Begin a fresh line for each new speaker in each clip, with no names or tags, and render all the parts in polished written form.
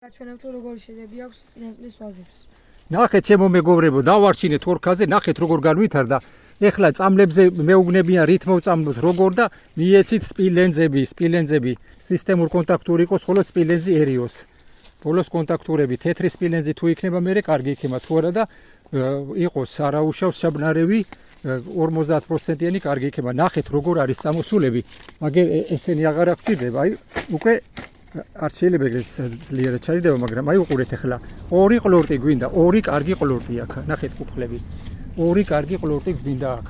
გაჩვენებთ თუ როგორი შედეგი აქვს წინასწრის ვაზებს.
ნახეთ ჩემო მეგობრებო, დავარჩინეთ ორქაზე, ნახეთ როგორ განვითარდა. ეხლა წამლებზე მეუგნებიან რითმოვწამლოთ როგორ და მიეცით სპილენძები, სისტემურ კონტაქტური იყოს, ხოლო სპილენძი ერიოს. ბოლოს კონტაქტურები თეთრი სპილენძი თუ იქნება, მერე კარგი იქნება თუ არა და იყოს არაუშავს შაბნარევი 50%-იანი კარგი იქნება. ნახეთ როგორ არის წამოსულები, მაგრამ ესენი აღარ აღჭირდება, აი უკვე არ შეიძლება ეგრეთ ძლიერად ჩაიდება, მაგრამ აი უყურეთ ახლა. ორი ყლორტი გვინდა, ორი კარგი ყლორტი აქ. ნახეთ კუთხლები. ორი კარგი ყლორტი გვინდა აქ.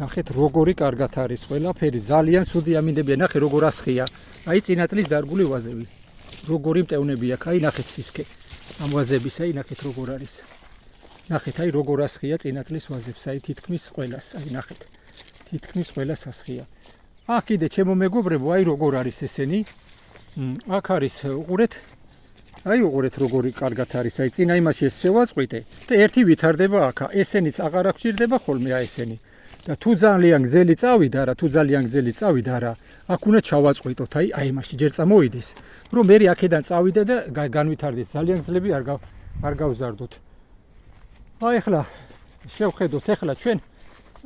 ნახეთ როგორი კარგად არის ყველაფერი, ძალიან ცუდი ამინდებია. ნახე როგორ ასხია. აი წინაწლის დარგული ვაზები. როგორი მტევნები აქ, აი ნახეთ სისქე. ამ ვაზების, აი ნახეთ როგორ არის. ნახეთ აი როგორ ასხია წინაწლის ვაზებს, აი თითქმის ყველას, აი ნახეთ. თითქმის ყველას ასხია. აქ კიდე ჩემო მეგობრებო, აი როგორ არის ესენი. აქ არის უყურეთ. აი უყურეთ როგორი კარგად არის. აი წინა იმაში ეს შევაწყვიტე და ერთი ვითარდება აქ. ესენიც აღარ აღჭირდება ხოლმე აი ესენი. და თუ ძალიან გზელი წავიდა რა, აქ უნდა ჩავაწყვიტოთ, აი იმაში ჯერ წამოვიდეს, რომ მე აქედან წავიდე და განვითარდეს. ძალიან გზლები არ გავზარდოთ. აი ახლა შევხედოთ ახლა ჩვენ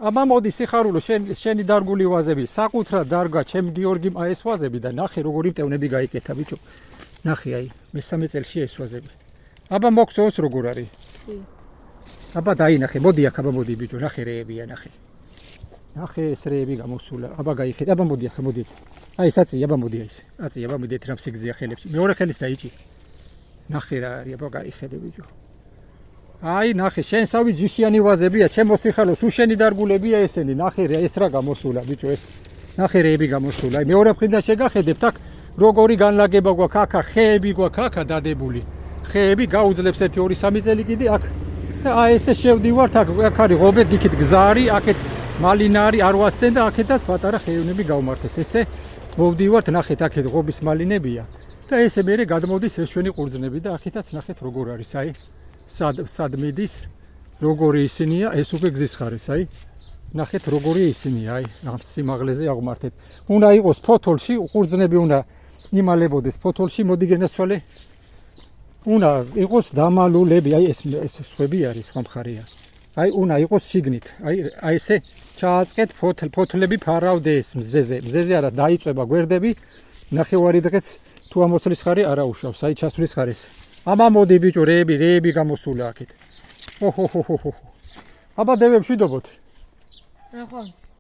აბა მოდი სიხარულო შენი დარგული ვაზები, საკუთრად დარგა ჩემ გიორგიმ აი ეს ვაზები და ნახე როგორი მტევნები გაიკეთა ბიჭო. ნახე აი მესამე წელში ეს ვაზები. აბა მოგწონს როგორ არის? აბა დაინახე, მოდი აქ აბა მოდი ბიჭო, ნახე რეებია ნახე. ნახე ეს რეები გამოსულა. აბა გაიხედე, აბა მოდი ახლა მოდი. აი ეს აწი, აბა მოდი აი ეს. აწი, აბა მიდეთ რამ სიგზეა ხელებში. მეორე ხელის დაიჭი. ნახე რა არის, აბა გაიხედე ბიჭო. აი ნახე, შენსავი ჯიშიანი ვაზებია, ჩემო სიხარულო, სულ შენი დარგულებია ესენი. ნახე ეს რა გამოსულა ბიჭო ეს. ნახე რეები გამოსულა. აი მეორე მხრიდან შეგახედებთ აქ როგორი განლაგება გვაქვს აქ, ხეები გვაქვს აქ დადებული. ხეები გაუძლებს 1 2 3 წელი კიდე აქ. აი ესე შევდივართ აქ არის ღობე დიქით გზარი, აქეთ მალინა არის არ ვასწენ და აქეთაც პატარა ხეოვნები გავმართეთ. ესე მოვდივართ, ნახეთ აქეთ ღობის მალინებია და ესე მერე გადმოდის ეს ჩვენი ყურძნები და აქეთაც ნახეთ როგორ არის, აი სად მიდის, როგორი ისინია, ეს უკვე გზის ხარეს, აი ნახეთ როგორი ისინია, აი ამ სიმაღლეზე აღმართეთ. უნდა იყოს ფოთოლში, ყურძნები უნდა იმალებოდეს ფოთოლში, მოდი გენაცვალე. უნდა იყოს დამალულები, აი ეს სხვები არის, სხვა მხარეა. აი უნდა იყოს შიგნით, აი ესე ჩააწყეთ ფოთლები ფარავდეს მზეზე არა დაიწება გვერდები, ნახევარი დღეც თუ ამოსulis ხარი არა უშავს, აი ჩასulis ხარეს. აბა მოდი ბიჭო, რეები გამოსულა აქეთ. ოჰოჰოჰოჰო. აბა დევებს ვიდობოთ.
რა ხონს?